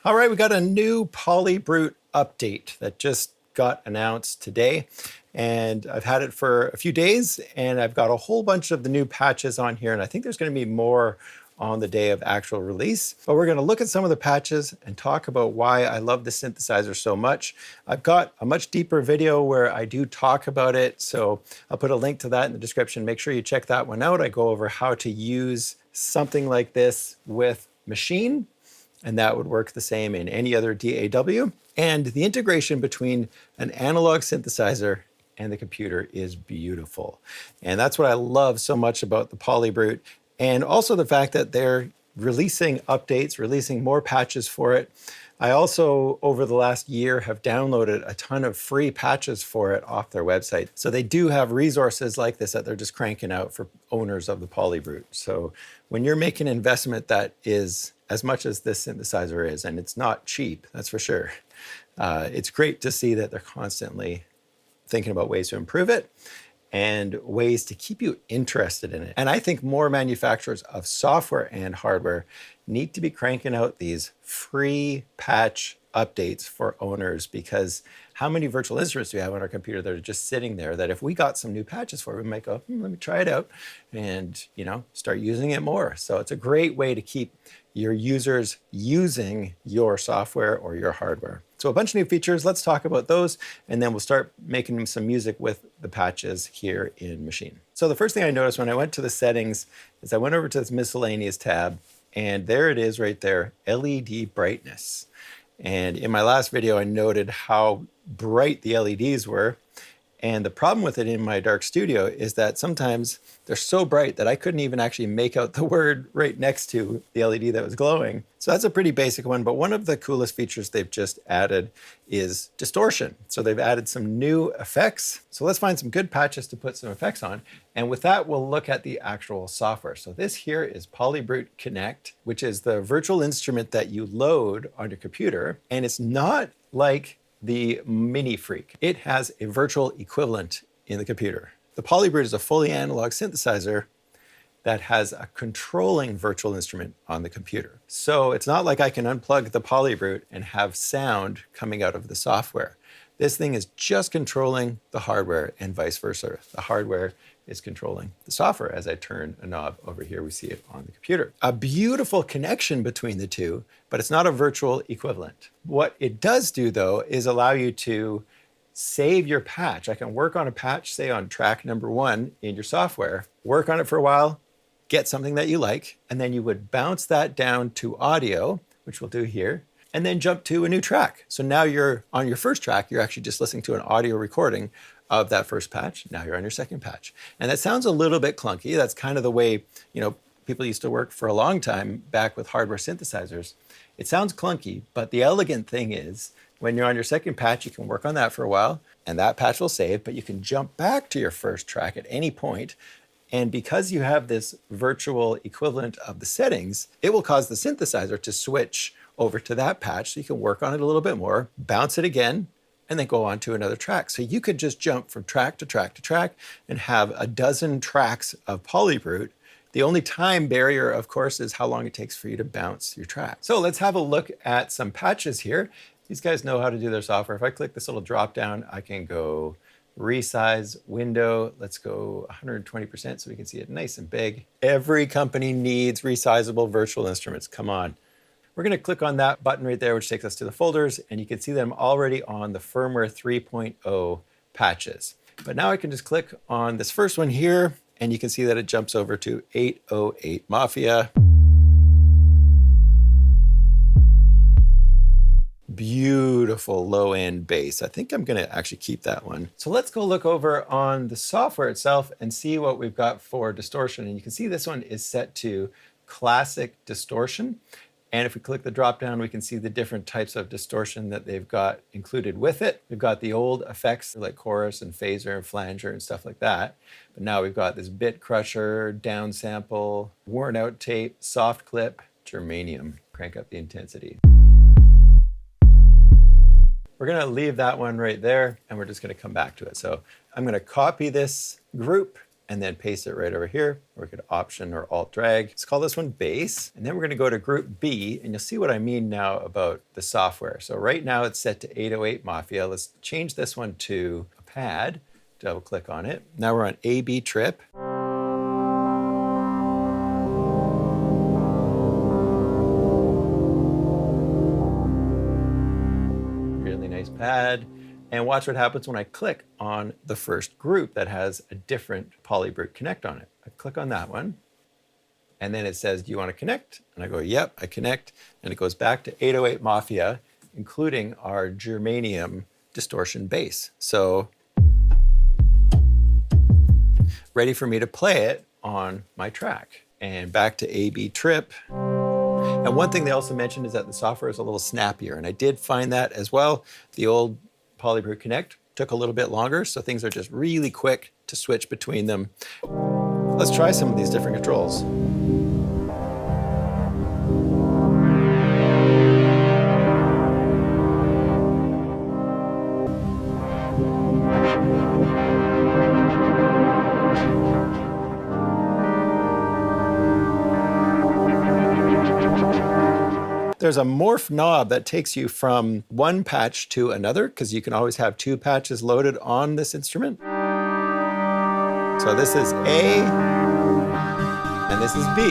All right, we got a new Polybrute update that just got announced today. And I've had it for a few days, and I've got a whole bunch of the new patches on here. And I think there's going to be more on the day of actual release. But we're going to look at some of the patches and talk about why I love the synthesizer so much. I've got a much deeper video where I do talk about it. So I'll put a link to that in the description. Make sure you check that one out. I go over how to use something like this with Machine, and that would work the same in any other DAW. And the integration between an analog synthesizer and the computer is beautiful. And that's what I love so much about the Polybrute. And also the fact that they're releasing updates, releasing more patches for it. I also, over the last year, have downloaded a ton of free patches for it off their website. So they do have resources like this that they're just cranking out for owners of the Polybrute. So when you're making an investment that is as much as this synthesizer is, and it's not cheap, that's for sure, it's great to see that they're constantly thinking about ways to improve it and ways to keep you interested in it. And I think more manufacturers of software and hardware need to be cranking out these free patch updates for owners, because how many virtual instruments do we have on our computer that are just sitting there that if we got some new patches for, we might go, let me try it out and, start using it more. So it's a great way to keep your users using your software or your hardware. So a bunch of new features, let's talk about those, and then we'll start making some music with the patches here in Machine. So the first thing I noticed when I went to the settings is I went over to this miscellaneous tab, and there it is right there, LED brightness. And in my last video, I noted how bright the LEDs were. And the problem with it in my dark studio is that sometimes they're so bright that I couldn't even actually make out the word right next to the LED that was glowing. So that's a pretty basic one, but one of the coolest features they've just added is distortion. So they've added some new effects. So let's find some good patches to put some effects on. And with that, we'll look at the actual software. So this here is Polybrute Connect, which is the virtual instrument that you load on your computer. And it's not like the Mini Freak. It has a virtual equivalent in the computer. The Polybrute is a fully analog synthesizer that has a controlling virtual instrument on the computer. So it's not like I can unplug the Polybrute and have sound coming out of the software. This thing is just controlling the hardware and vice versa. The hardware is controlling the software. As I turn a knob over here, we see it on the computer. A beautiful connection between the two, but it's not a virtual equivalent. What it does do, though, is allow you to save your patch. I can work on a patch, say on track number 1 in your software, work on it for a while, get something that you like, and then you would bounce that down to audio, which we'll do here, and then jump to a new track. So now you're on your first track, you're actually just listening to an audio recording of that first patch. Now you're on your second patch. And that sounds a little bit clunky. That's kind of the way, people used to work for a long time back with hardware synthesizers. It sounds clunky, but the elegant thing is when you're on your second patch, you can work on that for a while and that patch will save, but you can jump back to your first track at any point. And because you have this virtual equivalent of the settings, it will cause the synthesizer to switch over to that patch so you can work on it a little bit more, bounce it again, and then go on to another track. So you could just jump from track to track to track and have a dozen tracks of Polybrute. The only time barrier, of course, is how long it takes for you to bounce your track. So let's have a look at some patches here. These guys know how to do their software. If I click this little drop down, I can go resize window. Let's go 120% so we can see it nice and big. Every company needs resizable virtual instruments. Come on. We're going to click on that button right there, which takes us to the folders, and you can see them already on the firmware 3.0 patches. But now I can just click on this first one here, and you can see that it jumps over to 808 Mafia. Beautiful low-end bass. I think I'm going to actually keep that one. So let's go look over on the software itself and see what we've got for distortion. And you can see this one is set to classic distortion. And if we click the drop down, we can see the different types of distortion that they've got included with it. We've got the old effects like chorus and phaser and flanger and stuff like that. But now we've got this bit crusher, downsample, worn out tape, soft clip, germanium. Crank up the intensity. We're going to leave that one right there, and we're just going to come back to it. So I'm going to copy this group and then paste it right over here. Or we could Option or Alt drag. Let's call this one bass. And then we're gonna go to group B, and you'll see what I mean now about the software. So right now it's set to 808 Mafia. Let's change this one to a pad. Double click on it. Now we're on A-B trip. Really nice pad. And watch what happens when I click on the first group that has a different Polybrute Connect on it. I click on that one, and then it says, do you want to connect? And I go, yep, I connect. And it goes back to 808 Mafia, including our germanium distortion bass. So ready for me to play it on my track. And back to A-B trip. And one thing they also mentioned is that the software is a little snappier. And I did find that as well. The old Polybrute Connect took a little bit longer, so things are just really quick to switch between them. Let's try some of these different controls. There's a morph knob that takes you from one patch to another, because you can always have two patches loaded on this instrument. So this is A, and this is B.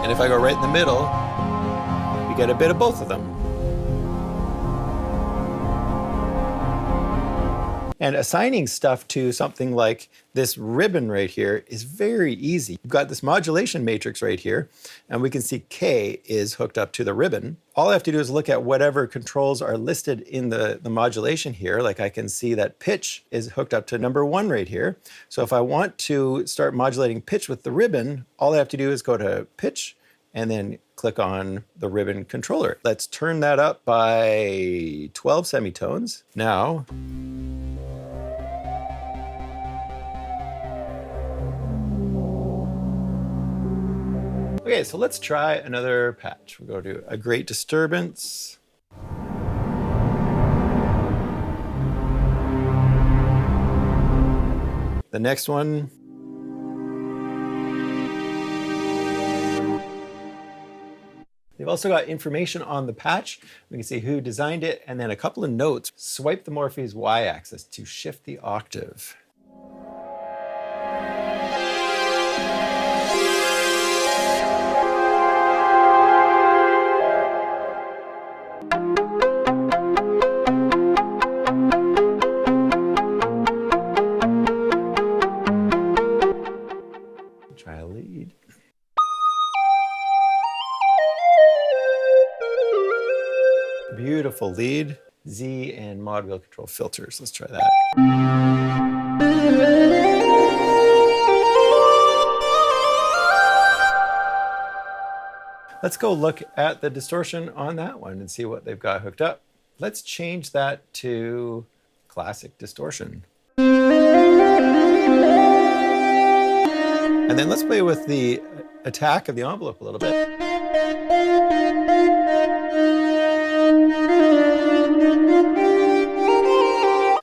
And if I go right in the middle, we get a bit of both of them. And assigning stuff to something like this ribbon right here is very easy. You've got this modulation matrix right here, and we can see K is hooked up to the ribbon. All I have to do is look at whatever controls are listed in the modulation here. Like I can see that pitch is hooked up to number 1 right here. So if I want to start modulating pitch with the ribbon, all I have to do is go to pitch and then click on the ribbon controller. Let's turn that up by 12 semitones. Now, okay, so let's try another patch. We'll go to a great disturbance. The next one. They've also got information on the patch. We can see who designed it, and then a couple of notes. Swipe the Morphe's Y-axis to shift the octave. Try a lead. Beautiful lead. Z and mod wheel control filters. Let's try that. Let's go look at the distortion on that one and see what they've got hooked up. Let's change that to classic distortion. And then let's play with the attack of the envelope a little bit.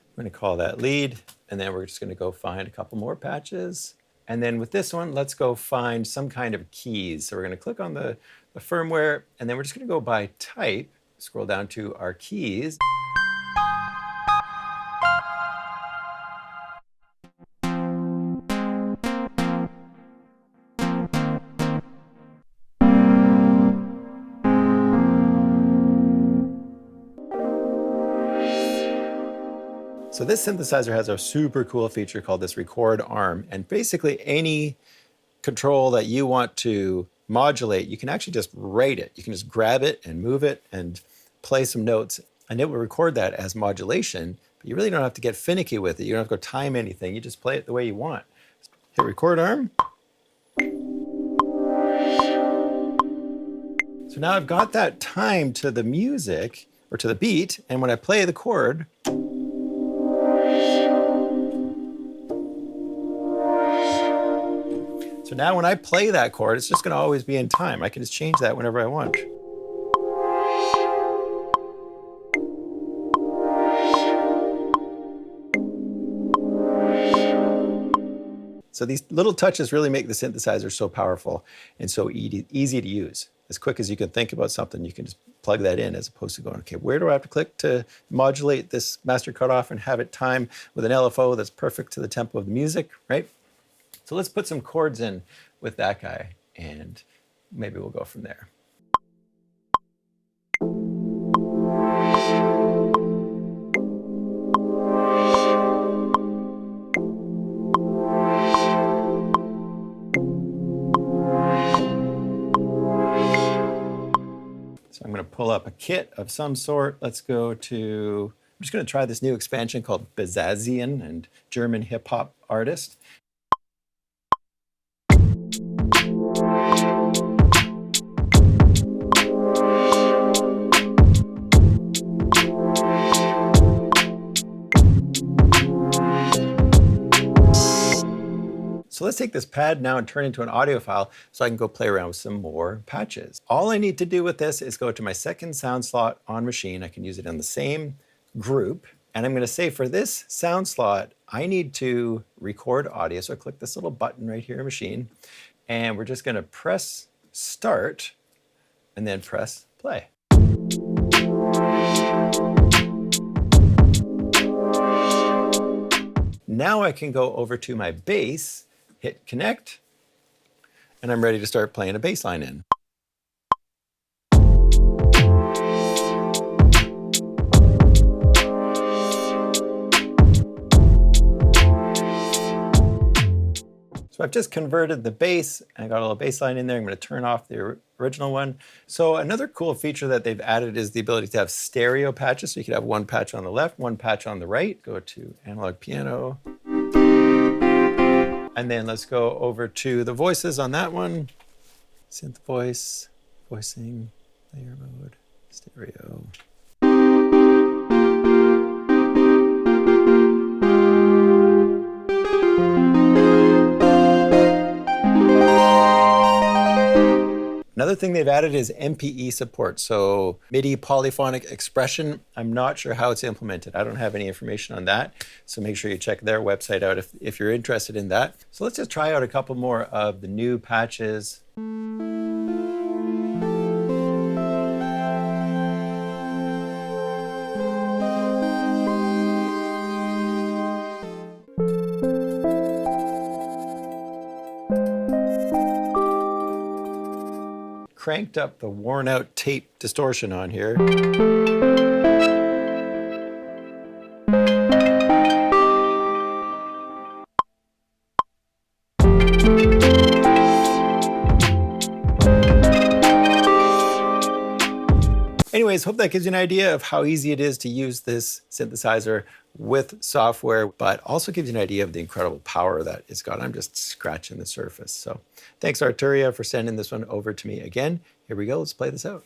I'm going to call that lead, and then we're just going to go find a couple more patches. And then with this one, let's go find some kind of keys. So we're going to click on the firmware, and then we're just going to go by type, scroll down to our keys. So this synthesizer has a super cool feature called this record arm. And basically any control that you want to modulate, you can actually just write it. You can just grab it and move it and play some notes. And it will record that as modulation, but you really don't have to get finicky with it. You don't have to go time anything. You just play it the way you want. Hit record arm. So now I've got that time to the music or to the beat. And when I play the chord, so now when I play that chord, it's just going to always be in time. I can just change that whenever I want. So these little touches really make the synthesizer so powerful and so easy to use. As quick as you can think about something, you can just plug that in as opposed to going, okay, where do I have to click to modulate this master cutoff and have it time with an LFO that's perfect to the tempo of the music, right? So let's put some chords in with that guy and maybe we'll go from there. So I'm going to pull up a kit of some sort. Let's go to, I'm just going to try this new expansion called Bezazian, and German hip hop artist. So let's take this pad now and turn it into an audio file so I can go play around with some more patches. All I need to do with this is go to my second sound slot on machine. I can use it in the same group. And I'm going to say for this sound slot, I need to record audio. So I click this little button right here, machine. And we're just going to press start and then press play. Now I can go over to my bass, hit connect, and I'm ready to start playing a bass line in. So I've just converted the bass, and I got a little bass line in there. I'm going to turn off the original one. So another cool feature that they've added is the ability to have stereo patches. So you could have one patch on the left, one patch on the right. Go to analog piano. And then let's go over to the voices on that one. Synth voice, voicing, layer mode, stereo. Another thing they've added is MPE support, so MIDI polyphonic expression. I'm not sure how it's implemented. I don't have any information on that, so make sure you check their website out if you're interested in that. So let's just try out a couple more of the new patches. Cranked up the worn out tape distortion on here. Anyways, hope that gives you an idea of how easy it is to use this synthesizer with software, but also gives you an idea of the incredible power that it's got. I'm just scratching the surface. So thanks Arturia for sending this one over to me again. Here we go, let's play this out.